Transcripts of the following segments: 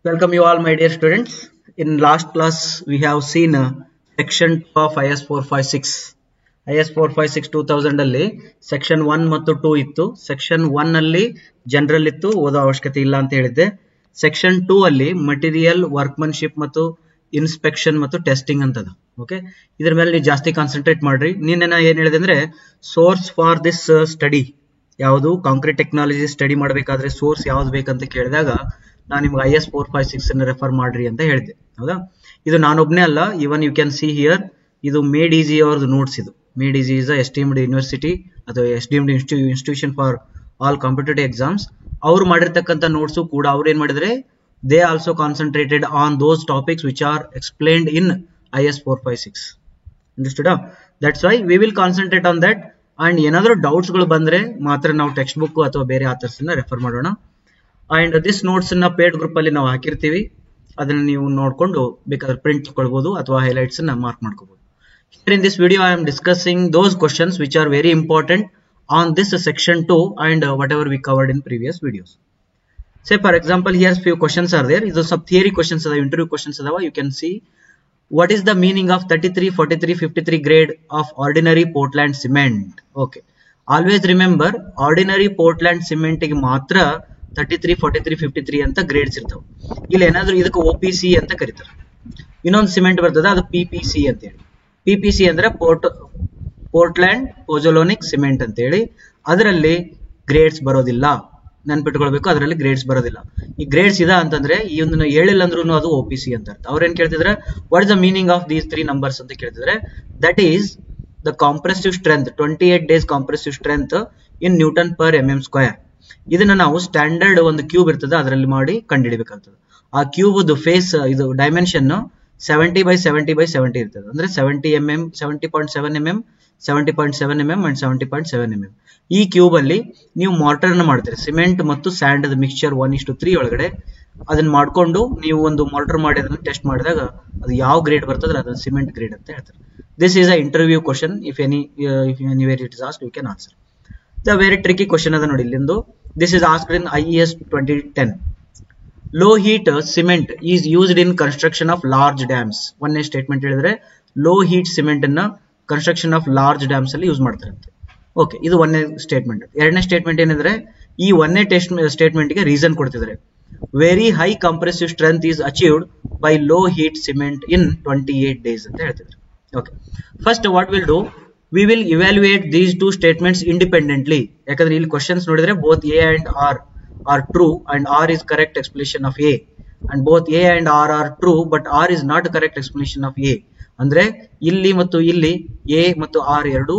Welcome you all, my dear students. In last class, we have seen section 2 of IS 456. IS 456 2000 ಅಲ್ಲಿ section 1 ಮತ್ತು 2 ಇತ್ತು. Section 1 ಅಲ್ಲಿ general ಇತ್ತು, ಓದೋ ಅವಶ್ಯಕತೆ ಇಲ್ಲ ಅಂತ ಹೇಳಿದ್ದೆ. ಸೆಕ್ಷನ್ 2 ಅಲ್ಲಿ ಮಟೀರಿಯಲ್, ವರ್ಕ್ಮನ್ಶಿಪ್ ಮತ್ತು ಇನ್ಸ್ಪೆಕ್ಷನ್ ಮತ್ತು ಟೆಸ್ಟಿಂಗ್ ಅಂತದ. ಓಕೆ, ಇದ್ರ ಮೇಲೆ ನೀವು ಜಾಸ್ತಿ ಕಾನ್ಸಂಟ್ರೇಟ್ ಮಾಡ್ರಿ. ನೀನೇನ ಏನ್ ಹೇಳಿದೆ ಅಂದ್ರೆ ಸೋರ್ಸ್ ಫಾರ್ ದಿಸ್ ಸ್ಟಡಿ ಯಾವುದು, ಕಾಂಕ್ರೀಟ್ ಟೆಕ್ನಾಲಜಿ ಸ್ಟಡಿ ಮಾಡಬೇಕಾದ್ರೆ ಸೋರ್ಸ್ ಯಾವ್ದು ಬೇಕಂತ ಕೇಳಿದಾಗ ನಾನು ನಿಮ್ಗೆ IS 456 ಅನ್ನು ರೆಫರ್ ಮಾಡ್ರಿ ಅಂತ ಹೇಳಿದೆ. ಹೌದಾ, ಇದು ನಾನೊಬ್ನೇ ಅಲ್ಲ, even you can see here, ಇದು ಮೇಡ್ ಈಸಿ ಅವ್ರದ್ದು ನೋಟ್ಸ್. ಇದು Made Easy is esteemed university ಅಥವಾ esteemed institution for all competitive exams. ಅವ್ರು ಮಾಡಿರ್ತಕ್ಕಂಥ ನೋಟ್ಸ್ ಕೂಡ ಅವ್ರು ಏನ್ ಮಾಡಿದ್ರೆ, they also concentrated on those topics which are explained in IS 456. Understood? That's why we will concentrate on that. And ಏನಾದರೂ doubts ಗಳು ಬಂದ್ರೆ ಮಾತ್ರ ನಾವು ಟೆಕ್ಸ್ಟ್ ಬುಕ್ ಅಥವಾ ಬೇರೆ ಆಥರ್ಸ್ ರೆಫರ್ ಮಾಡೋಣ. ಅಂಡ್ ದಿಸ್ ನೋಟ್ಸ್ ಅನ್ನ ಪೇಡ್ ಗ್ರೂಪ್ ಅಲ್ಲಿ ನಾವು ಹಾಕಿರ್ತೀವಿ, ಅದನ್ನ ನೀವು ನೋಡ್ಕೊಂಡು ಬೇಕಾದ್ರೆ ಪ್ರಿಂಟ್ ತಗೊಳ್ಬಹುದು ಅಥವಾ ಹೈಲೈಟ್ಸ್ ಅನ್ನ ಮಾರ್ಕ್ ಮಾಡ್ಕೋಬಹುದು. Here in this video I am discussing those questions which are very important on this section 2 and whatever we covered in previous videos. Say for example, here few questions are there. These some theory questions are interview questions adava. You can see what is the meaning of 33, 43, 53 grade of ordinary Portland cement. Okay, always remember ordinary Portland cement ಗೆ ಮಾತ್ರ 33, 43, 53 ಅಂತ grades ಇರ್ತಾವೆ. ಇಲ್ಲಿ ಏನಾದ್ರು ಇದಕ್ಕೆ OPC ಅಂತ ಕರೀತಾರೆ. ಇನ್ನೊಂದು ಸಿಮೆಂಟ್ ಬರ್ತದೆ, ಅದು PPC ಅಂತ ಹೇಳಿ. PPC ಅಂದ್ರೆ ಪೋರ್ಟ್ಲ್ಯಾಂಡ್ ಪೊಜೊಲಾನಿಕ್ ಸಿಮೆಂಟ್ ಅಂತ ಹೇಳಿ. ಅದರಲ್ಲಿ ಗ್ರೇಡ್ಸ್ ಬರೋದಿಲ್ಲ, ನೆನ್ಪಿಟ್ಕೊಳ್ಬೇಕು, ಅದರಲ್ಲಿ ಗ್ರೇಡ್ಸ್ ಬರೋದಿಲ್ಲ. ಈ ಗ್ರೇಡ್ಸ್ ಇದೆ ಅಂತಂದ್ರೆ ಈ ಒಂದು ಹೇಳಿಲ್ಲ ಅಂದ್ರೂ ಅದು OPC ಅಂತ ಅರ್ಥ. ಅವ್ರೇನ್ ಕೇಳ್ತಿದ್ರೆ what is the meaning of these 3 numbers ಅಂತ ಕೇಳ್ತಿದ್ರೆ, that is the compressive strength, 28 days compressive strength in newton per mm². ಇದನ್ನ ನಾವು ಸ್ಟ್ಯಾಂಡರ್ಡ್ ಒಂದು ಕ್ಯೂಬ್ ಇರ್ತದೆ ಅದರಲ್ಲಿ ಮಾಡಿ ಕಂಡುಹಿಡಬೇಕಾಗ್ತದೆ. ಆ ಕ್ಯೂಬ್ ಫೇಸ್ ಇದು ಡೈಮೆನ್ಷನ್ 70/70/70 ಇರ್ತದೆ. ಅಂದ್ರೆ 70 mm, 70.7 mm, 70.7 mm and 70.7 mm. ಈ ಕ್ಯೂಬ್ ಅಲ್ಲಿ ನೀವು ಮಾರ್ಟರ್ ನ ಮಾಡ್ತೀರಿ, ಸಿಮೆಂಟ್ ಮತ್ತು ಸ್ಯಾಂಡ್ ಮಿಕ್ಸ್ಚರ್ 1:3 ಒಳಗಡೆ ಅದನ್ನ ಮಾಡ್ಕೊಂಡು ನೀವು ಒಂದು ಮಾರ್ಟರ್ ಮಾಡಿ ಅದನ್ನ ಟೆಸ್ಟ್ ಮಾಡಿದಾಗ ಅದು ಯಾವ ಗ್ರೇಡ್ ಬರ್ತದ್ರೆ ಅದನ್ನ ಸಿಮೆಂಟ್ ಗ್ರೇಡ್ ಅಂತ ಹೇಳ್ತಾರೆ. This is a interview question. If anywhere it is asked you can answer. The very tricky question ಅದ ನೋಡಿ ಇಲ್ಲಿಂದು. This is asked in IES 2010. Low heat cement is used in construction of large dams. ಒಂದನೇ statement ಹೇಳಿದ್ರೆ low heat cement ಅನ್ನ construction of large dams ಅಲ್ಲಿ use ಮಾಡ್ತಾರಂತೆ. Okay, ಇದು ಒಂದನೇ ಸ್ಟೇಟ್ಮೆಂಟ್. ಎರಡನೇ ಸ್ಟೇಟ್ಮೆಂಟ್ ಏನಿದ್ರೆ ಈ ಒಂದನೇ ಸ್ಟೇಟ್ಮೆಂಟ್ ಗೆ ರೀಸನ್ ಕೊಡ್ತಿದ್ದಾರೆ. Very high compressive strength is achieved by low heat cement in 28 days ಅಂತ ಹೇಳ್ತಿದ್ದಾರೆ. Okay, first what will do, we will evaluate these two statements independently. ಯಾಕಂದ್ರೆ ಇಲ್ಲಿ ಕ್ವಶನ್ಸ್ ನೋಡಿದ್ರೆ both A and R are true and R is correct explanation of A, and both A and R are true but R is not a correct explanation of A. ಅಂದ್ರೆ ಇಲ್ಲಿ ಮತ್ತು ಇಲ್ಲಿ A ಮತ್ತು R ಎರಡು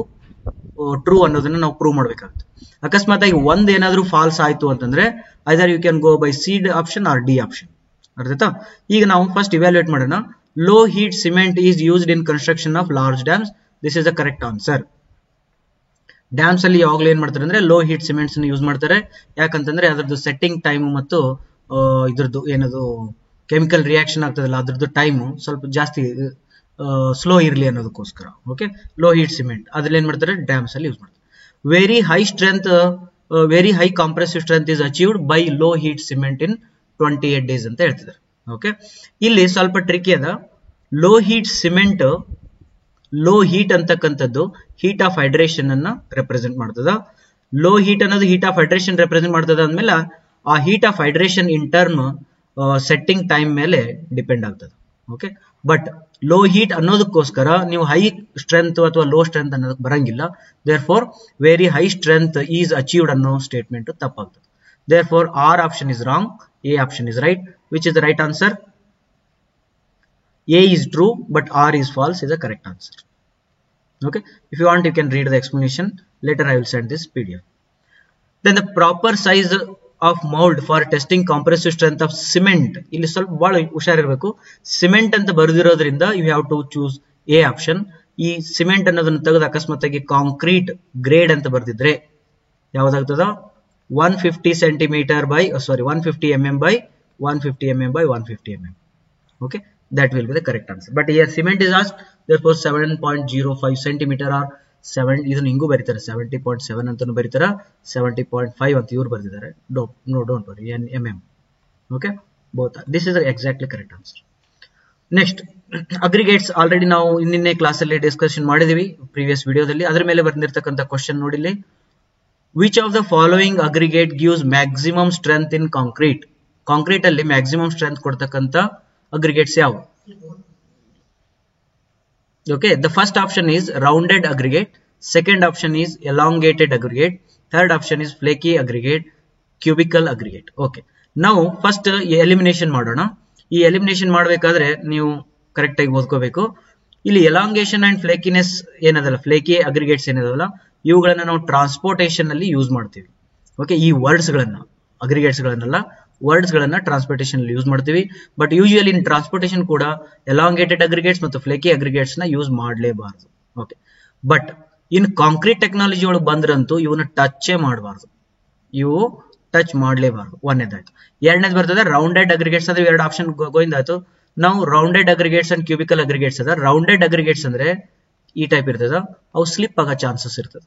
true ಅನ್ನೋದನ್ನ ನಾವು prove ಮಾಡ್ಬೇಕಾಗುತ್ತೆ. ಅಕಸ್ಮಾತ್ ಆಗಿ ಒಂದ್ ಏನಾದ್ರೂ ಫಾಲ್ಸ್ ಆಯ್ತು ಅಂತಂದ್ರೆ either you can go by C option or D option. ಅರ್ಥಾಯ್ತಾ? ಈಗ ನಾವು ಫಸ್ಟ್ ಇವ್ಯಾಲ್ಯೂಯೇಟ್ ಮಾಡೋಣ. Low heat cement is used in construction of large dams. This is the correct answer. Dams ಅಲ್ಲಿ ಯಾವಾಗಲೂ ಏನ್ ಮಾಡ್ತಾರೆ ಅಂದ್ರೆ ಲೋ ಹೀಟ್ ಸಿಮೆಂಟ್ಸ್ ಯೂಸ್ ಮಾಡ್ತಾರೆ. ಯಾಕಂತಂದ್ರೆ ಅದ್ರದ್ದು ಸೆಟ್ಟಿಂಗ್ ಟೈಮ್ ಮತ್ತು ಇದ್ರದ್ದು ಏನದು ಕೆಮಿಕಲ್ ರಿಯಾಕ್ಷನ್ ಆಗ್ತದಲ್ಲ ಅದ್ರದ್ದು ಟೈಮ್ ಸ್ವಲ್ಪ ಜಾಸ್ತಿ ಸ್ಲೋ ಇರ್ಲಿ ಅನ್ನೋದಕ್ಕೋಸ್ಕರ. ಓಕೆ, ಲೋ ಹೀಟ್ ಸಿಮೆಂಟ್ ಅದ್ರಲ್ಲಿ ಏನ್ ಮಾಡ್ತಾರೆ, ಡ್ಯಾಮ್ಸ್ ಅಲ್ಲಿ ಯೂಸ್ ಮಾಡ್ತಾರೆ. Very high strength, very high compressive strength is achieved by low heat cement in 28 days ಅಂತ ಹೇಳ್ತಿದ್ದಾರೆ. ಓಕೆ, ಇಲ್ಲಿ ಸ್ವಲ್ಪ ಟ್ರಿಕಿ ಅದ. Low heat cement, low heat ಅಂತಕ್ಕಂಥದ್ದು ಹೀಟ್ ಆಫ್ ಹೈಡ್ರೇಷನ್ ಅನ್ನ ರೆಪ್ರೆಸೆಂಟ್ ಮಾಡ್ತದ. ಲೋ ಹೀಟ್ ಅನ್ನೋದು ಹೀಟ್ ಆಫ್ ಹೈಡ್ರೇಷನ್ ರೆಪ್ರೆಸೆಂಟ್ ಮಾಡ್ತದ ಅಂದ್ಮೇಲೆ ಆ heat of hydration in term setting time ಮೇಲೆ ಡಿಪೆಂಡ್ ಆಗ್ತದೆ. ಓಕೆ, ಬಟ್ ಲೋ ಹೀಟ್ ಅನ್ನೋದಕ್ಕೋಸ್ಕರ ನೀವು ಹೈ ಸ್ಟ್ರೆಂತ್ ಅಥವಾ ಲೋ ಸ್ಟ್ರೆಂತ್ ಅನ್ನೋದಕ್ಕೆ ಬರಂಗಿಲ್ಲ. Therefore very high strength is achieved ಅನ್ನೋ ಸ್ಟೇಟ್ಮೆಂಟ್ ತಪ್ಪಾಗ್ತದೆ. Therefore R option is wrong, A option is right. Which is the right answer? A is true but R is false is the correct answer. Okay, if you want you can read the explanation later. I will send this PDF. Then the proper size of mold for testing compressive strength of cement. ಇಲ್ಲಿ ಸ್ವಲ್ಪ ಬಹಳ ಹುಷಾರಿರಬೇಕು. Cement ಅಂತ ಬರೆದಿರೋದ್ರಿಂದ you have to choose A option. ಈ cement ಅನ್ನೋದನ್ನ ತೆಗೆದು ಅಕಸ್ಮಾತ್ ಆಗಿ concrete grade ಅಂತ ಬರೆದಿದ್ರೆ ಯಾವ್ದಾಗ್ತದ, 150 centimeter by 150 mm by 150 mm by 150 mm. Okay, that will be the correct answer. But here cement is asked, therefore 7.05 centimeter or 7 ಇದನ್ನ ಹಿಂಗೂ ಬರೀತಾರೆ, 70.7 ಅಂತಾನು ಬರೀತಾರೆ, 70.5 ಅಂತ ಇವ್ರು ಬರೆದಿದ್ದಾರೆ. No, don't worry, mm. Okay, both are. This is the exactly correct answer. Next, aggregates already ನಾವು ಇನ್ನಿನ್ನೆ ಕ್ಲಾಸ್ ಅಲ್ಲಿ ಡಿಸ್ಕಷನ್ ಮಾಡಿದೀವಿ ಪ್ರೀವಿಯಸ್ ವಿಡಿಯೋದಲ್ಲಿ. ಅದರ ಮೇಲೆ ಬಂದಿರತಕ್ಕಂತ ಕ್ವೆಶ್ಚನ್ ನೋಡಿಲಿ. Which of the following aggregate gives maximum strength in concrete? Concrete ಅಲ್ಲಿ ಮ್ಯಾಕ್ಸಿಮಮ್ ಸ್ಟ್ರೆಂತ್ ಕೊಡ್ತಕ್ಕಂತ ಅಗ್ರಿಗೇಟ್ಸ್ ಯಾವ? Okay, the first option is rounded aggregate, second option is elongated aggregate, third option is flaky aggregate, cubical aggregate. Okay, ನಾವು first elimination ಮಾಡೋಣ. ಈ elimination ಮಾಡಬೇಕಾದ್ರೆ ನೀವು correct ಆಗಿ ಓದ್ಕೋಬೇಕು. ಇಲ್ಲಿ ಎಲಾಂಗೇಷನ್ ಅಂಡ್ ಫ್ಲೇಕಿನೆಸ್ ಏನದಲ್ಲ, ಫ್ಲೇಕಿ ಅಗ್ರಿಗೇಟ್ಸ್ ಏನದಲ್ಲ, ಇವುಗಳನ್ನ ನಾವು ಟ್ರಾನ್ಸ್ಪೋರ್ಟೇಷನ್ ಅಲ್ಲಿ ಯೂಸ್ ಮಾಡ್ತೀವಿ. ಓಕೆ, ಈ ವರ್ಡ್ಸ್ ಗಳನ್ನ, ಅಗ್ರಿಗೇಟ್ಸ್ ಗಳನ್ನೆಲ್ಲ ವರ್ಡ್ಸ್ ಗಳನ್ನ ಟ್ರಾನ್ಸ್ಪೋರ್ಟೇಷನ್ ಅಲ್ಲಿ ಯೂಸ್ ಮಾಡ್ತೀವಿ. ಬಟ್ ಯೂಶುವಲಿ ಇನ್ ಟ್ರಾನ್ಸ್ಪೋರ್ಟೇಷನ್ ಕೂಡ ಎಲಾಂಗೇಟೆಡ್ ಅಗ್ರಿಗೇಟ್ಸ್ ಮತ್ತು ಫ್ಲೇಕಿ ಅಗ್ರಿಗೇಟ್ಸ್ ನ ಯೂಸ್ ಮಾಡಲೇಬಾರದು. Okay, but in concrete technology ಒಳಗೆ ಬಂದ್ರಂತೂ ಇವನ್ನ ಟಚ್ ಮಾಡಬಾರ್ದು, ಇವು ಟಚ್ ಮಾಡಲೇಬಾರದು. ಒಂದೇದಾಯ್ತು. ಎರಡನೇದು ಬರ್ತದೆ ರೌಂಡೆಡ್ ಅಗ್ರಿಗೇಟ್ಸ್. ಅಂದ್ರೆ ಎರಡು ಆಪ್ಷನ್ ಗೋಯಿಂದಾಯ್ತು. ನಾವು rounded aggregates and cubical aggregates ಅದ. ರೌಂಡೆಡ್ ಅಗ್ರಿಗೇಟ್ಸ್ ಅಂದ್ರೆ ಈ ಟೈಪ್ ಇರ್ತದ, ಅವು ಸ್ಲಿಪ್ ಆಗೋ ಚಾನ್ಸಸ್ ಇರ್ತದೆ.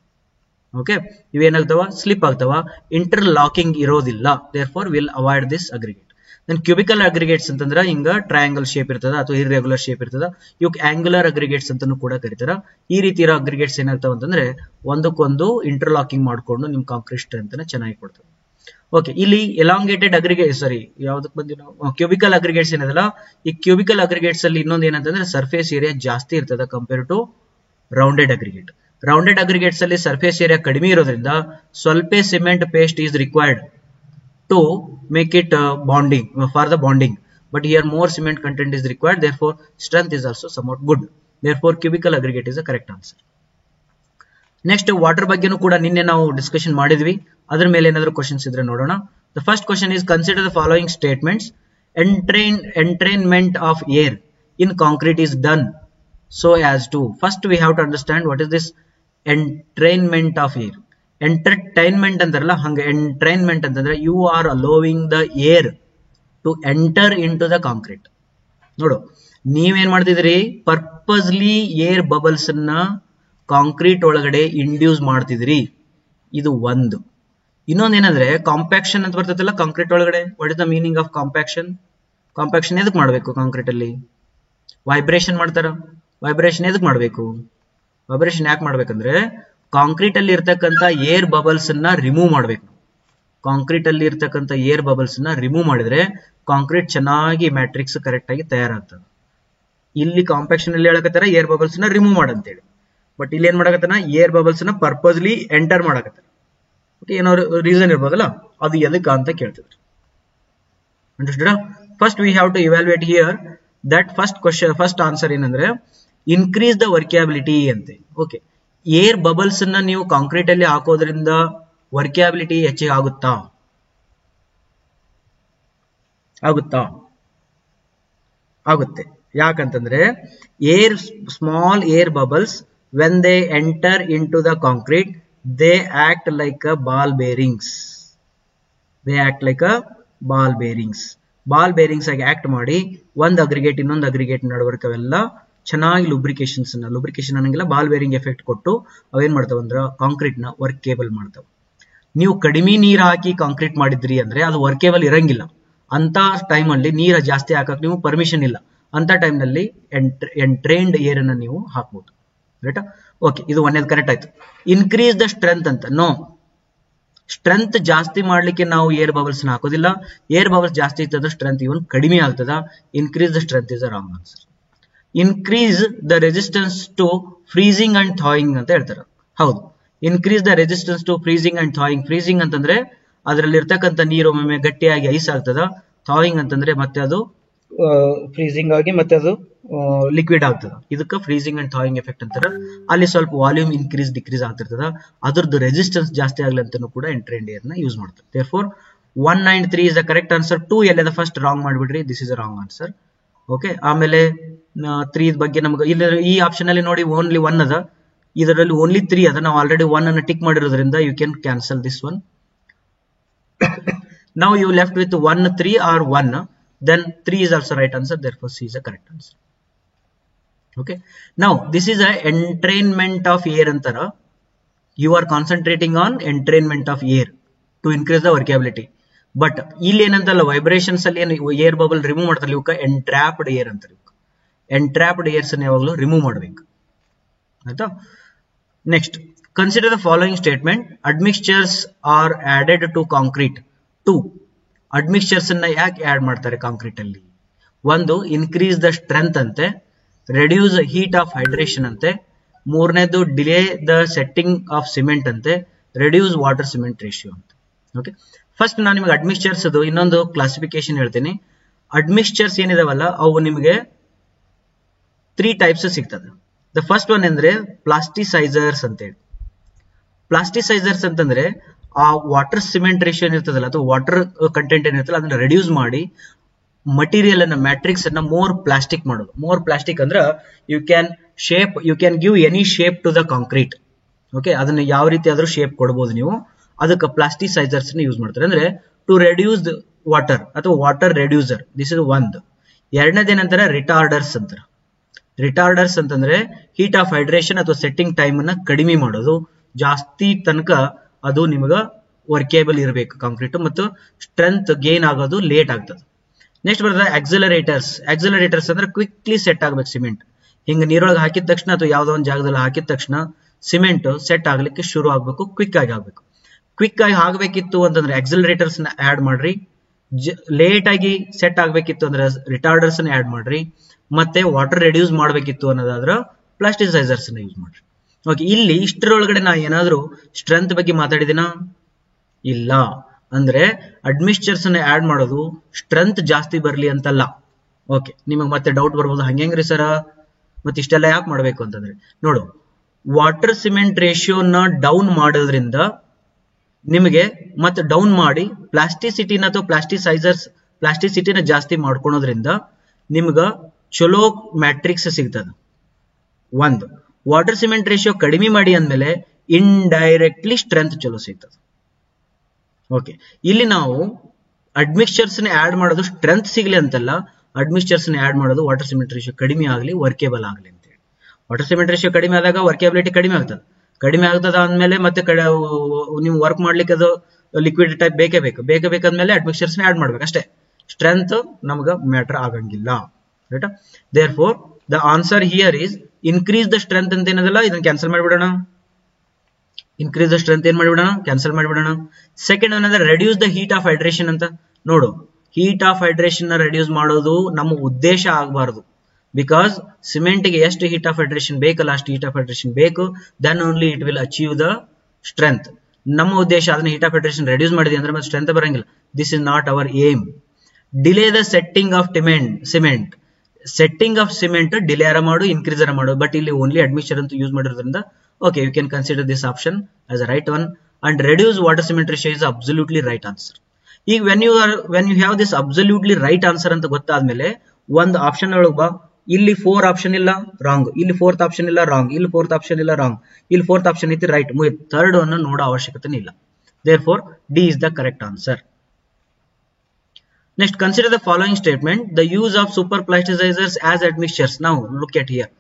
ಓಕೆ, ಇವೇನಾಗ್ತಾವ? ಸ್ಲಿಪ್ ಆಗ್ತಾವ, ಇಂಟರ್ ಲಾಕಿಂಗ್ ಇರೋದಿಲ್ಲ. Therefore will avoid this aggregate. Then cubical aggregates ಅಂತಂದ್ರೆ ಹಿಂಗ ಟ್ರಯಾಂಗಲ್ ಶೇಪ್ ಇರ್ತದ ಅಥವಾ ಇರ್ರೆಗ್ಯುಲರ್ ಶೇಪ್ ಇರ್ತದ. ಇವಕ್ಕೆ ಆಂಗ್ಯುಲರ್ ಅಗ್ರಿಗೇಟ್ಸ್ ಅಂತಾನು ಕೂಡ ಕರೀತಾರ. ಈ ರೀತಿ ಇರೋ ಅಗ್ರಿಗೇಟ್ಸ್ ಏನಾಗ್ತಾವ ಅಂತಂದ್ರೆ ಒಂದಕ್ಕೊಂದು ಇಂಟರ್ ಲಾಕಿಂಗ್ ಮಾಡ್ಕೊಂಡು ನಿಮ್ ಕಾಂಕ್ರೀಟ್ ಸ್ಟ್ರೆಂತ್ ನ ಚೆನ್ನಾಗಿ ಕೊಡ್ತವೆ. ಓಕೆ, ಇಲ್ಲಿ ಎಲಾಂಗೇಟೆಡ್ ಅಗ್ರಿಗೇಟ್, ಸಾರಿ ಯಾವ್ದಕ್ ಬಂದಿ ನಾವು, ಕ್ಯೂಬಿಕಲ್ ಅಗ್ರಿಗೇಟ್ಸ್ ಏನದಲ್ಲ, ಈ ಕ್ಯೂಬಿಕಲ್ ಅಗ್ರಿಗೇಟ್ಸ್ ಅಲ್ಲಿ ಇನ್ನೊಂದು ಏನಂತಂದ್ರೆ ಸರ್ಫೇಸ್ ಏರಿಯಾ ಜಾಸ್ತಿ ಇರ್ತದ compare to rounded aggregate. Rounded aggregates ಅಲ್ಲಿ ಸರ್ಫೇಸ್ ಏರಿಯಾ ಕಡಿಮೆ ಇರೋದ್ರಿಂದ ಸ್ವಲ್ಪ cement paste is required to make it bonding, for the bonding. But here more cement content is required, therefore strength is also somewhat good. Therefore cubical aggregate is the correct answer. Next, water ಬಗ್ಗೆನೂ ಕೂಡ ನಿನ್ನೆ ನಾವು discussion ಮಾಡಿದ್ವಿ. ಅದ್ರ ಮೇಲೆ ಏನಾದ್ರು questions ಇದ್ರೆ ನೋಡೋಣ. The first question is consider the following statements. Entrainment of air in concrete is done so as to. First we have to understand what is this entrainment of air. Entertainment ಅಂತಾರಲ್ಲ, ಹಂಗ entrainment ಅಂತಂದ್ರೆ you are allowing the air to enter into the concrete. ನೋಡು, ನೀವೇನ್ ಮಾಡ್ತಿದ್ರಿ, purposely air bubbles ಅನ್ನ concrete ಒಳಗಡೆ induce ಮಾಡ್ತಿದ್ರಿ. ಇದು ಒಂದು. ಇನ್ನೊಂದೇನಂದ್ರೆ ಕಾಂಪ್ಯಾಕ್ಷನ್ ಅಂತ ಬರ್ತೈತಲ್ಲ ಕಾಂಕ್ರೀಟ್ ಒಳಗಡೆ. What is the meaning of compaction? Compaction ಎದಕ್ ಮಾಡ್ಬೇಕು? ಕಾಂಕ್ರೀಟ್ ಅಲ್ಲಿ ವೈಬ್ರೇಷನ್ ಮಾಡ್ತಾರ. ವೈಬ್ರೇಷನ್ ಎದಕ್ ಮಾಡ್ಬೇಕು? ವೈಬ್ರೇಷನ್ ಯಾಕೆ ಮಾಡ್ಬೇಕಂದ್ರೆ ಕಾಂಕ್ರೀಟ್ ಅಲ್ಲಿ ಇರ್ತಕ್ಕಂಥ ಏರ್ ಬಬಲ್ಸ್ ಅನ್ನ ರಿಮೂವ್ ಮಾಡ್ಬೇಕು. ಕಾಂಕ್ರೀಟ್ ಅಲ್ಲಿ ಇರ್ತಕ್ಕಂಥ ಏರ್ ಬಬಲ್ಸ್ ನ ರಿಮೂವ್ ಮಾಡಿದ್ರೆ ಕಾಂಕ್ರೀಟ್ ಚೆನ್ನಾಗಿ ಮ್ಯಾಟ್ರಿಕ್ಸ್ ಕರೆಕ್ಟ್ ಆಗಿ ತಯಾರಾಗ್ತದೆ. ಇಲ್ಲಿ ಕಾಂಪ್ಯಾಕ್ಷನ್ ಅಲ್ಲಿ ಹೇಳಕತ್ತಾರ ಏರ್ ಬಬಲ್ಸ್ ನ ರಿಮೂವ್ ಮಾಡಂತೇಳಿ, ಬಟ್ ಇಲ್ಲಿ ಏನ್ ಮಾಡಕತ್ತಾನ, ಏರ್ ಬಬಲ್ಸ್ ನ ಪರ್ಪಸ್ಲಿ ಎಂಟರ್ ಮಾಡಕತ್ತಾರ. ಓಕೆ, ಏನೋ ರೀಸನ್ ಇರ್ಬೋದಲ್ಲ, ಅದು ಎದಕ್ಕ ಅಂತ ಕೇಳ್ತಿದ್ರು. Understood? First we have to evaluate here that first question, first answer ಏನಂದ್ರೆ ಇನ್ಕ್ರೀಸ್ ದ ವರ್ಕ್ಯಾಬಿಲಿಟಿ ಅಂತೆ. ಓಕೆ, ಏರ್ ಬಬಲ್ಸ್ ಅನ್ನ ನೀವು ಕಾಂಕ್ರೀಟ್ ಅಲ್ಲಿ ಹಾಕೋದ್ರಿಂದ ವರ್ಕ್ಯಾಬಿಲಿಟಿ ಹೆಚ್ಚಿಗೆ ಆಗುತ್ತಾ? ಆಗುತ್ತೆ. ಯಾಕಂತಂದ್ರೆ air, small air bubbles when they enter into the concrete they act like a ball bearings. Ball bearings ಆಗಿ ಆಕ್ಟ್ ಮಾಡಿ ಒಂದು ಅಗ್ರಿಗೇಟ್ ಇನ್ನೊಂದು ಅಗ್ರಿಗೇಟ್ ನಡವರ್ಕ್ ಅವೆಲ್ಲ ಚೆನ್ನಾಗಿ ಲುಬ್ರಿಕೇಶನ್ ಅನ್ನಂಗಿಲ್ಲ, ಬಾಲ್ ಬೇರಿಂಗ್ ಎಫೆಕ್ಟ್ ಕೊಟ್ಟು ಅವೇನ್ ಮಾಡ್ತಾವ ಅಂದ್ರ ಕಾಂಕ್ರೀಟ್ ನ ವರ್ಕೇಬಲ್ ಮಾಡ್ತಾವ. ನೀವು ಕಡಿಮೆ ನೀರ್ ಹಾಕಿ ಕಾಂಕ್ರೀಟ್ ಮಾಡಿದ್ರಿ ಅಂದ್ರೆ ಅದು ವರ್ಕೇಬಲ್ ಇರಂಗಿಲ್ಲ. ಅಂತ ಟೈಮ್ ಅಲ್ಲಿ ನೀರ ಜಾಸ್ತಿ ಹಾಕಕ್ ನೀವು ಪರ್ಮಿಷನ್ ಇಲ್ಲ. ಅಂತ ಟೈಮ್ ನಲ್ಲಿ ಎಂಟ್ರೈನ್ಡ್ ಏರ್ ಅನ್ನ ನೀವು ಹಾಕ್ಬಹುದು. ರೈಟಾ? ಓಕೆ, ಇದು ಒಂದೇದು ಕರೆಕ್ಟ್ ಆಯ್ತು. ಇನ್ಕ್ರೀಸ್ ದ ಸ್ಟ್ರೆಂತ್ ಅಂತ, ನೋ, ಸ್ಟ್ರೆಂತ್ ಜಾಸ್ತಿ ಮಾಡ್ಲಿಕ್ಕೆ ನಾವು ಏರ್ ಬಬಲ್ಸ್ ನ ಹಾಕೋದಿಲ್ಲ. ಏರ್ ಬಬಲ್ಸ್ ಜಾಸ್ತಿ ಇರ್ತದ, ಸ್ಟ್ರೆಂತ್ ಇವನ್ ಕಡಿಮೆ ಆಗ್ತದ. Increase the strength is the wrong answer. Increase the resistance to freezing and thawing ಅಂತ ಹೇಳ್ತಾರೆ. ಹೌದು, increase the resistance to freezing and thawing. Freezing ಅಂತಂದ್ರೆ ಅದರಲ್ಲಿ ಇರ್ತಕ್ಕಂಥ ನೀರು ಒಮ್ಮೆ ಗಟ್ಟಿಯಾಗಿ ಐಸ್ ಆಗ್ತದ. ಥಾಯಿಂಗ್ ಅಂತಂದ್ರೆ ಮತ್ತೆ ಅದು ಫ್ರೀಸಿಂಗ್ ಆಗಿ ಮತ್ತೆ ಅದು ಲಿಕ್ವಿಡ್ ಆಗ್ತದ. ಇದಕ್ಕೆ ಫ್ರೀಸಿಂಗ್ ಅಂಡ್ ಥಾಯಿಂಗ್ ಎಫೆಕ್ಟ್ ಅಂತಾರ. ಅಲ್ಲಿ ಸ್ವಲ್ಪ ವಾಲ್ಯೂಮ್ ಇನ್ಕ್ರೀಸ್ ಡಿಕ್ರೀಸ್ ಆಗ್ತಿರ್ತದ, ಅದ್ರದ್ದು ರೆಸಿಸ್ಟೆನ್ಸ್ ಜಾಸ್ತಿ ಆಗ್ಲಿ ಅಂತಾನು ಕೂಡ ಎಂಟ್ರೈನ್ಡ್ ಏರ್ ನ ಯೂಸ್ ಮಾಡ್ತಾರೆ. Therefore 1 and 3 is the correct answer. 2 ಎಲ್ಲದ ಫಸ್ಟ್ ರಾಂಗ್ ಮಾಡ್ಬಿಡ್ರಿ, this is a wrong answer. Okay, ಆಮೇಲೆ 3 ಬಗ್ಗೆ ನಮ್ಗೆ ಇಲ್ಲಿ ಈ ಆಪ್ಷನ್ ಅಲ್ಲಿ ನೋಡಿ ಓನ್ಲಿ 1 ಅದ, ಇದರಲ್ಲಿ ಓನ್ಲಿ 3 ಅದ. ನಾವು ಆಲ್ರೆಡಿ 1 ಅನ್ನು ಟಿಕ್ ಮಾಡಿರೋದ್ರಿಂದ you can cancel this one. Now you left with 1, 3 or 1. Then 3 is also right answer. Therefore, C is the correct answer. Okay. Now this is a entrainment of air antara. You are concentrating on entrainment of air to increase the workability. But ಇಲ್ಲಿ ಏನಂತಲ್ಲ vibrations ಅಲ್ಲಿ ಏನು air bubble remove ಮಾಡ್ತಾರೆ ಇವಕ್ಕ ಎಂಟ್ರಾಪ್ಡ್ air ಅಂತಾರೆ. ಎಂಟ್ರಾಪ್ಡ್ ಏರ್ಸ್ ಅನ್ನು ಯಾವಾಗಲೂ remove ಮಾಡಬೇಕು ಆಯ್ತಾ. Next consider the following statement. Admixtures are added to concrete. Admixtures ಅನ್ನ ಯಾಕೆ ಆಡ್ ಮಾಡ್ತಾರೆ ಕಾಂಕ್ರೀಟ್ ಅಲ್ಲಿ? ಒಂದು ಇನ್ಕ್ರೀಸ್ ದ ಸ್ಟ್ರೆಂತ್ ಅಂತೆ, ರೆಡ್ಯೂಸ್ ಹೀಟ್ ಆಫ್ ಹೈಡ್ರೇಷನ್ ಅಂತೆ, ಮೂರನೇದು delay the setting of cement ಅಂತೆ, ರೆಡ್ಯೂಸ್ ವಾಟರ್ ಸಿಮೆಂಟ್ ರೇಷಿಯೋ ಅಂತ. ಓಕೆ, ಫಸ್ಟ್ ನಾನು ನಿಮಗೆ ಅಡ್ಮಿಕ್ಸ್ಚರ್ಸ್ ಇನ್ನೊಂದು ಕ್ಲಾಸಿಫಿಕೇಶನ್ ಹೇಳ್ತೀನಿ. ಅಡ್ಮಿಕ್ಸ್ಚರ್ಸ್ ಏನಿದಾವಲ್ಲ ಅವು ನಿಮಗೆ 3 ಟೈಪ್ಸ್ ಸಿಗ್ತದೆ. ದ ಫಸ್ಟ್ ಒನ್ ಅಂದ್ರೆ ಪ್ಲಾಸ್ಟಿಸೈಸರ್ಸ್ ಅಂತೇಳಿ. ಪ್ಲಾಸ್ಟಿಸೈಸರ್ಸ್ ಅಂತಂದ್ರೆ ಆ ವಾಟರ್ ಸಿಮೆಂಟ್ ರೇಷಿಯೋ ಇರ್ತದಲ್ಲ ಅಥವಾ ವಾಟರ್ ಕಂಟೆಂಟ್ ಏನಿರ್ತಲ್ಲ ಅದನ್ನ ರೆಡ್ಯೂಸ್ ಮಾಡಿ ಮಟೀರಿಯಲ್ ಅನ್ನ ಮ್ಯಾಟ್ರಿಕ್ಸ್ ಅನ್ನ ಮೋರ್ ಪ್ಲಾಸ್ಟಿಕ್ ಮಾಡೋದು. ಮೋರ್ ಪ್ಲಾಸ್ಟಿಕ್ ಅಂದ್ರೆ you can give any shape to the concrete. Okay, ಅದನ್ನ ಯಾವ ರೀತಿ ಆದ್ರೂ ಶೇಪ್ ಕೊಡಬಹುದು ನೀವು. ಅದಕ್ಕೆ ಪ್ಲಾಸ್ಟಿಸೈಸರ್ಸ್ ಯೂಸ್ ಮಾಡ್ತಾರೆ. ಅಂದ್ರೆ ಟು ರೆಡ್ಯೂಸ್ ವಾಟರ್ ಅಥವಾ ವಾಟರ್ ರೆಡ್ಯೂಸರ್. ದಿಸ್ ಇಸ್ ಒಂದು. ಎರಡನೇದೇನಂತಾರೆ ರಿಟಾರ್ಡರ್ಸ್ ಅಂತಾರೆ. ರಿಟಾರ್ಡರ್ಸ್ ಅಂತಂದ್ರೆ ಹೀಟ್ ಆಫ್ ಹೈಡ್ರೇಷನ್ ಅಥವಾ ಸೆಟ್ಟಿಂಗ್ ಟೈಮ್ ಅನ್ನ ಕಡಿಮೆ ಮಾಡೋದು. ಜಾಸ್ತಿ ತನಕ ಅದು ನಿಮಗ ವರ್ಕೇಬಲ್ ಇರಬೇಕು ಕಾಂಕ್ರೀಟ್ ಮತ್ತು ಸ್ಟ್ರೆಂತ್ ಗೇನ್ ಆಗೋದು ಲೇಟ್ ಆಗ್ತದೆ. ನೆಕ್ಸ್ಟ್ ಬರ್ತದೆ ಆಕ್ಸಿಲರೇಟರ್ಸ್. ಆಕ್ಸಿಲರೇಟರ್ಸ್ ಅಂದ್ರೆ ಕ್ವಿಕ್ಲಿ ಸೆಟ್ ಆಗ್ಬೇಕು ಸಿಮೆಂಟ್. ಹಿಂಗ ನೀರೊಳಗೆ ಹಾಕಿದ ತಕ್ಷಣ ಅಥವಾ ಯಾವ್ದೋ ಒಂದು ಜಾಗದಲ್ಲಿ ಹಾಕಿದ ತಕ್ಷಣ ಸಿಮೆಂಟ್ ಸೆಟ್ ಆಗ್ಲಿಕ್ಕೆ ಶುರು ಆಗ್ಬೇಕು, ಕ್ವಿಕ್ ಆಗಿ ಆಗ್ಬೇಕು. ಕ್ವಿಕ್ ಆಗಿ ಆಗ್ಬೇಕಿತ್ತು ಅಂತಂದ್ರೆ ಆಕ್ಸಿಲರೇಟರ್ಸ್ ನ ಆಡ್ ಮಾಡ್ರಿ. ಲೇಟ್ ಆಗಿ ಸೆಟ್ ಆಗ್ಬೇಕಿತ್ತು ಅಂದ್ರೆ ರಿಟಾರ್ಡರ್ಸ್ ನ ಆಡ್ ಮಾಡ್ರಿ. ಮತ್ತೆ ವಾಟರ್ ರೆಡ್ಯೂಸ್ ಮಾಡ್ಬೇಕಿತ್ತು ಅನ್ನೋದಾದ್ರ ಪ್ಲಾಸ್ಟಿಸೈಸರ್ಸ್ ನ ಯೂಸ್ ಮಾಡ್ರಿ. ಓಕೆ, ಇಲ್ಲಿ ಇಷ್ಟರೊಳಗಡೆ ನಾ ಏನಾದ್ರು ಸ್ಟ್ರೆಂತ್ ಬಗ್ಗೆ ಮಾತಾಡಿದಿನ? ಇಲ್ಲ. ಅಂದ್ರೆ ಅಡ್ಮಿಕ್ಸ್ಚರ್ಸ್ ಅನ್ನ ಆಡ್ ಮಾಡೋದು ಸ್ಟ್ರೆಂತ್ ಜಾಸ್ತಿ ಬರ್ಲಿ ಅಂತಲ್ಲ. ಓಕೆ, ನಿಮಗೆ ಮತ್ತೆ ಡೌಟ್ ಬರ್ಬೋದು, ಹಂಗ್ರಿ ಸರ ಮತ್ತೆ ಇಷ್ಟೆಲ್ಲ ಯಾಕೆ ಮಾಡ್ಬೇಕು ಅಂತಂದ್ರೆ ನೋಡು, ವಾಟರ್ ಸಿಮೆಂಟ್ ರೇಷಿಯೋನ ಡೌನ್ ಮಾಡೋದ್ರಿಂದ ನಿಮಗೆ ಮತ್ತೆ ಡೌನ್ ಮಾಡಿ ಪ್ಲಾಸ್ಟಿಸಿಟಿನ ಅಥವಾ ಪ್ಲಾಸ್ಟಿಸಿಟಿನ ಜಾಸ್ತಿ ಮಾಡ್ಕೊಳೋದ್ರಿಂದ ನಿಮ್ಗ ಚಲೋ ಮ್ಯಾಟ್ರಿಕ್ಸ್ ಸಿಗ್ತದ. ಒಂದು ವಾಟರ್ ಸಿಮೆಂಟ್ ರೇಷಿಯೋ ಕಡಿಮೆ ಮಾಡಿ ಅಂದ್ಮೇಲೆ ಇಂಡೈರೆಕ್ಟ್ಲಿ ಸ್ಟ್ರೆಂತ್ ಚಲೋ ಸಿಗ್ತದೆ. ಓಕೆ, ಇಲ್ಲಿ ನಾವು ಅಡ್ಮಿಕ್ಸ್ಚರ್ಸ್ ನ ಆಡ್ ಮಾಡೋದು ಸ್ಟ್ರೆಂತ್ ಸಿಗ್ಲಿ ಅಂತಲ್ಲ, ಅಡ್ಮಿಕ್ಸ್ಚರ್ಸ್ ನ ಆಡ್ ಮಾಡೋದು ವಾಟರ್ ಸಿಮೆಂಟ್ ರೇಷಿಯೋ ಕಡಿಮೆ ಆಗಲಿ, ವರ್ಕೇಬಲ್ ಆಗಲಿ ಅಂತ ಹೇಳಿ. ವಾಟರ್ ಸಿಮೆಂಟ್ ರೇಷಿಯೋ ಕಡಿಮೆ ಆದಾಗ ವರ್ಕೇಬಿಲಿಟಿ ಕಡಿಮೆ ಆಗ್ತದೆ. ಕಡಿಮೆ ಆಗ್ತದ ಅಂದ್ಮೇಲೆ ಮತ್ತೆ ನೀವು ವರ್ಕ್ ಮಾಡ್ಲಿಕ್ಕೆ ಅದು ಲಿಕ್ವಿಡ್ ಟೈಪ್ ಬೇಕೇ ಬೇಕಂದ್ಮೇಲೆ ಅಡ್ಮಿಕ್ಸ್ಚರ್ಸ್ ನ ಆಡ್ ಮಾಡ್ಬೇಕು ಅಷ್ಟೇ. ಸ್ಟ್ರೆಂತ್ ನಮ್ಗ ಮ್ಯಾಟರ್ ಆಗಂಗಿಲ್ಲ. Right? Therefore the answer here is increase the strength ಅಂತ ಏನದಲ್ಲ ಇದನ್ನ ಕ್ಯಾನ್ಸಲ್ ಮಾಡಿಬಿಡೋಣ. ಇನ್ಕ್ರೀಸ್ ದ ಸ್ಟ್ರೆಂತ್ ಏನ್ ಮಾಡಿಬಿಡೋಣ? ಕ್ಯಾನ್ಸಲ್ ಮಾಡಿಬಿಡೋಣ. ಸೆಕೆಂಡ್ ಏನಂದ್ರೆ reduce the heat of hydration ಅಂತ. ನೋಡು, ಹೀಟ್ ಆಫ್ ಹೈಡ್ರೇಷನ್ ನ ರೆಡ್ಯೂಸ್ ಮಾಡೋದು ನಮ್ಮ ಉದ್ದೇಶ ಆಗಬಾರದು. ಬಿಕಾಸ್ ಸಿಮೆಂಟ್ ಗೆ ಎಷ್ಟು ಹೀಟ್ ಆಫ್ ಹೈಡ್ರೇಷನ್ ಬೇಕಲ್ಲ ಅಷ್ಟು ಹೀಟ್ ಆಫ್ ಹೈಡ್ರೇಷನ್ ಬೇಕು. Then only it will achieve the strength. ನಮ್ಮ ಉದ್ದೇಶ ಅದನ್ನ ಹೀಟ್ ಆಫ್ ಹೈಡ್ರೇಷನ್ ರೆಡ್ಯೂಸ್ ಮಾಡಿದ್ವಿ ಅಂದ್ರೆ ಮತ್ತೆ ಸ್ಟ್ರೆಂತ್ ಬರಂಗಿಲ್ಲ. This is not our aim. Delay the setting of cement. Setting of cement delay ಮಾಡು, ಇನ್ಕ್ರೀಸ್ ಮಾಡು. ಬಟ್ ಇಲ್ಲಿ ಓನ್ಲಿ ಅಡ್ಮಿಕ್ಸ್ಚರ್ ಅಂತ ಯೂಸ್ ಮಾಡಿರೋದ್ರಿಂದ okay, you can consider this option as a right one. And reduce water cement ratio is absolutely right answer. ಈಗ when you have this absolutely right answer ಅಂತ ಗೊತ್ತಾದ್ಮೇಲೆ ಒಂದು option ಒಳಗೆ ಬಾ. ಇಲ್ಲಿ 4 option ಇಲ್ಲ, wrong. ಇಲ್ಲಿ 4th ಆಪ್ಷನ್ ಇಲ್ಲ, wrong. ಇಲ್ಲಿ 4th ಆಪ್ಷನ್ ಇಲ್ಲ, ರಾಂಗ್. ಇಲ್ಲಿ 4th ಆಪ್ಷನ್ ಐತಿ, ರೈಟ್. ಮುಗಿತು. ಥರ್ಡ್ ಅನ್ನು ನೋಡೋ ಅವಶ್ಯಕತೆ ಇಲ್ಲ. therefore D is the correct answer. Next, consider the following statement. The use of super plasticizers as admixtures. Now look at here.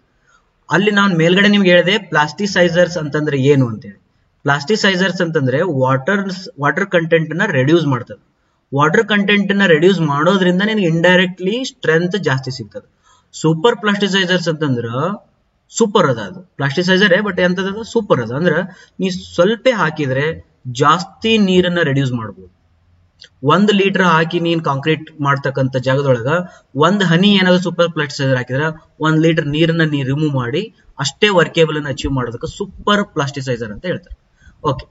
ಅಲ್ಲಿ ನಾನು ಮೇಲ್ಗಡೆ ನಿಮ್ಗೆ ಹೇಳಿದೆ ಪ್ಲಾಸ್ಟಿಸೈಸರ್ಸ್ ಅಂತಂದ್ರೆ ಏನು ಅಂತೇಳಿ. ಪ್ಲಾಸ್ಟಿಸೈಸರ್ಸ್ ಅಂತಂದ್ರೆ ವಾಟರ್ ಕಂಟೆಂಟ್ ನ ರೆಡ್ಯೂಸ್ ಮಾಡ್ತದೆ. ವಾಟರ್ ಕಂಟೆಂಟ್ ನ ರೆಡ್ಯೂಸ್ ಮಾಡೋದ್ರಿಂದ ನಿನಗೆ ಇಂಡೈರೆಕ್ಟ್ಲಿ ಸ್ಟ್ರೆಂತ್ ಜಾಸ್ತಿ ಸಿಗ್ತದೆ. ಸೂಪರ್ ಪ್ಲಾಸ್ಟಿಸೈಸರ್ಸ್ ಅಂತಂದ್ರ ಸೂಪರ್ ಅದ. ಅದು ಪ್ಲಾಸ್ಟಿಸೈಸರ್ ಬಟ್ ಎಂತದ ಸೂಪರ್ ಅದ. ಅಂದ್ರ ನೀ ಸ್ವಲ್ಪ ಹಾಕಿದ್ರೆ ಜಾಸ್ತಿ ನೀರನ್ನ ರೆಡ್ಯೂಸ್ ಮಾಡಬಹುದು. 1 ಲೀಟರ್ ಹಾಕಿ ನೀನ್ ಕಾಂಕ್ರೀಟ್ ಮಾಡ್ತಕ್ಕಂಥ ಜಾಗದೊಳಗ 1 ಹನಿ ಏನಾದ್ರು ಸೂಪರ್ ಪ್ಲಾಸ್ಟಿಸೈಸರ್ ಹಾಕಿದ್ರೆ 1 ಲೀಟರ್ ನೀರನ್ನ ನೀ ರಿಮೂವ್ ಮಾಡಿ ಅಷ್ಟೇ ವರ್ಕೇಬಲ್ ಅನ್ನು ಅಚೀವ್ ಮಾಡೋದಕ್ಕೆ ಸೂಪರ್ ಪ್ಲಾಸ್ಟಿಸೈಸರ್ ಅಂತ ಹೇಳ್ತಾರೆ. ಓಕೆ,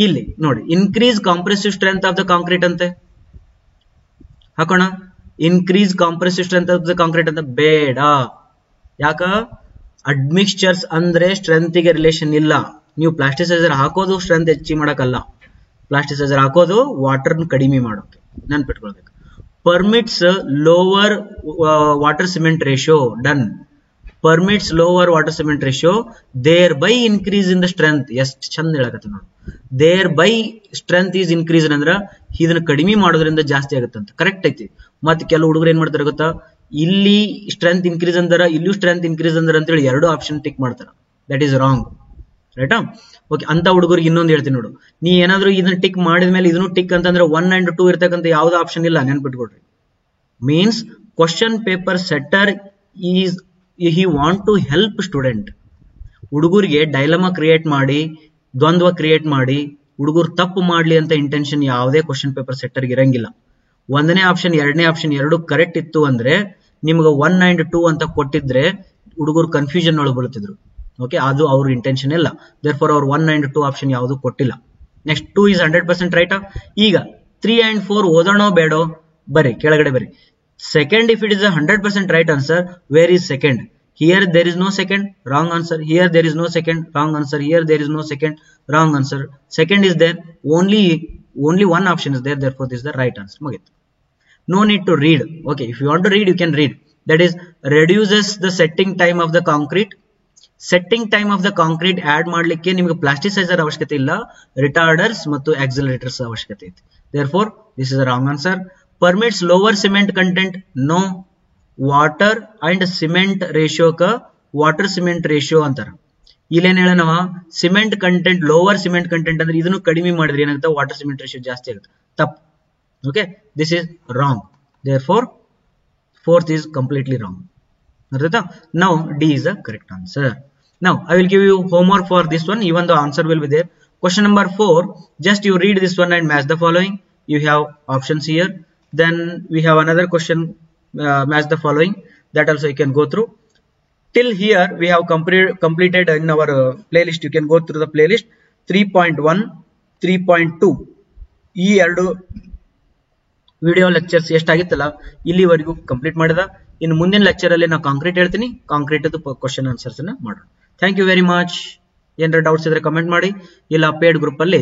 ಇಲ್ಲಿ ನೋಡಿ increase compressive strength of the concrete ಅಂತೆ ಹಾಕೋಣ. Increase compressive strength of the concrete ಅಂತ ಬೇಡ. ಯಾಕ? ಅಡ್ಮಿಕ್ಸ್ಚರ್ಸ್ ಅಂದ್ರೆ ಸ್ಟ್ರೆಂತ್ ಗೆ ರಿಲೇಷನ್ ಇಲ್ಲ. ನೀವು ಪ್ಲಾಸ್ಟಿಸೈಸರ್ ಹಾಕೋದು ಸ್ಟ್ರೆಂತ್ ಅಚೀವ್ ಮಾಡಕ್ಕಲ್ಲ. ಪ್ಲಾಸ್ಟಿಸೈಸರ್ ಹಾಕೋದು ವಾಟರ್ ಕಡಿಮೆ ಮಾಡೋಕೆ. ನೆನ್ಪಿಟ್ಕೊಳ್ಬೇಕು. Permits lower water cement ratio. Done. Permits lower water cement ratio, thereby increase in the strength. ಎಷ್ಟು ಚಂದ ಹೇಳಕತ್ತ ನೋಡು. Thereby strength is increase ಅಂದ್ರೆ ಇದನ್ನ ಕಡಿಮೆ ಮಾಡೋದ್ರಿಂದ ಜಾಸ್ತಿ ಆಗುತ್ತಂತ. ಕರೆಕ್ಟ್ ಐತಿ. ಮತ್ತೆ ಕೆಲವು ಹುಡುಗರು ಏನ್ ಮಾಡ್ತಾರೆ ಗೊತ್ತಾ, ಇಲ್ಲಿ ಸ್ಟ್ರೆಂತ್ ಇನ್ಕ್ರೀಸ್ ಅಂದ್ರ ಇಲ್ಲೂ ಸ್ಟ್ರೆಂತ್ ಇನ್ಕ್ರೀಸ್ ಅಂದ್ರ ಅಂತೇಳಿ 2 ಆಪ್ಷನ್ ಟಿಕ್ ಮಾಡ್ತಾರ. That is wrong. ರೈಟಾ. ಓಕೆ, ಅಂತ ಹುಡುಗರಿಗೆ ಇನ್ನೊಂದು ಹೇಳ್ತೀನಿ ನೋಡು, ನೀ ಏನಾದ್ರು ಇದನ್ನ ಟಿಕ್ ಮಾಡಿದ್ಮೇಲೆ ಇದನ್ನು ಟಿಕ್ ಅಂತಂದ್ರೆ 1 and 2 ಇರ್ತಕ್ಕಂಥ ಯಾವ್ದು ಆಪ್ಷನ್ ಇಲ್ಲ, ನೆನ್ಪಿಟ್ಕೊಡ್ರಿ. Means question paper setter is he want to help student. ಹುಡುಗರಿಗೆ ಡೈಲಮಾ ಕ್ರಿಯೇಟ್ ಮಾಡಿ, ದ್ವಂದ್ವ ಕ್ರಿಯೇಟ್ ಮಾಡಿ, ಹುಡುಗರು ತಪ್ಪು ಮಾಡ್ಲಿ ಅಂತ ಇಂಟೆನ್ಷನ್ ಯಾವುದೇ ಕ್ವಶನ್ ಪೇಪರ್ ಸೆಟ್ಟರ್ ಇರಂಗಿಲ್ಲ. ಒಂದನೇ ಆಪ್ಷನ್ ಎರಡನೇ ಆಪ್ಷನ್ ಎರಡು ಕರೆಕ್ಟ್ ಇತ್ತು ಅಂದ್ರೆ ನಿಮ್ಗೆ 1 and 2 ಅಂತ ಕೊಟ್ಟಿದ್ರೆ ಹುಡುಗರು ಕನ್ಫ್ಯೂಷನ್ ಒಳಗೆ ಬೀಳ್ತಿದ್ರು. ಓಕೆ, ಅದು ಅವ್ರ ಇಂಟೆನ್ಷನ್ ಇಲ್ಲ. ದೇರ್ ಫಾರ್ ಅವ್ರ 1 and 2 ಆಪ್ಷನ್ ಯಾವುದು ಕೊಟ್ಟಿಲ್ಲ. ನೆಕ್ಸ್ಟ್ 2 is 100% ರೈಟಾ. ಈಗ 3 and 4 ಓದೋಣೋ ಬೇಡೋ, ಬರ್ರಿ ಕೆಳಗಡೆ ಬರ್ರಿ. Second, if it is 100% right answer, where is second? Here there is no second, wrong answer. Here there is no second, wrong answer. Here there is no second, wrong answer. Second is there, only one option is there, therefore this is the right answer. Mugit. No need to read. Okay, if you want to read, you can read. That is, reduces the setting time of the concrete. Setting time of the concrete add ಮಾಡ್ಲಿಕ್ಕೆ ನಿಮಗೆ ಪ್ಲಾಸ್ಟಿಸೈಸರ್ ಅವಶ್ಯಕತೆ ಇಲ್ಲ, ರಿಟಾರ್ಡರ್ಸ್ ಮತ್ತು ಆಕ್ಸಿಲರೇಟರ್ಸ್ ಅವಶ್ಯಕತೆ ಇದೆ. Therefore this is the wrong answer. Permits lower cement content, no. Water and cement ರೇಷಿಯೋಕ water cement ratio ಅಂತಾರ. ಇಲ್ಲೇನ್ ಹೇಳ ನಾವ, cement content, lower cement content ಅಂದ್ರೆ ಇದನ್ನು ಕಡಿಮೆ ಮಾಡಿದ್ರೆ ಏನಾಗುತ್ತೆ, ವಾಟರ್ ಸಿಮೆಂಟ್ ರೇಷಿಯೋ ಜಾಸ್ತಿ ಆಗುತ್ತೆ. ತಪ್ಪು. Okay, this is wrong. Therefore fourth is completely wrong. ಅರ್ಥಾಯ್ತಾ? Now D is the correct answer. Now I will give you homework for this one, even the answer will be there. Question number 4, just you read this one and match the following. You have options here. Then we have another question, match the following, that also you can go through. Till here we have completed in our playlist. You can go through the playlist 3.1, 3.2 ಈ ಎರಡು video lectures ಎಷ್ಟಾಗಿತ್ತಲ್ಲ ಇಲ್ಲಿವರೆಗೂ complete ಮಾಡಿದ. ಇನ್ನು ಮುಂದಿನ lecture ಅಲ್ಲಿ ನಾನು concrete ಹೇಳ್ತೀನಿ, concrete question answers ಅನ್ನ ಮಾಡೋಣ. Thank you very much. ಏನಾರ ಡೌಟ್ಸ್ ಇದ್ರೆ ಕಮೆಂಟ್ ಮಾಡಿ, ಇಲ್ಲ ಪೇಡ್ ಗ್ರೂಪ್ ಅಲ್ಲಿ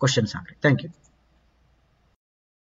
ಕ್ವಶನ್ಸ್ ಹಾಕ್ರಿ. Thank you.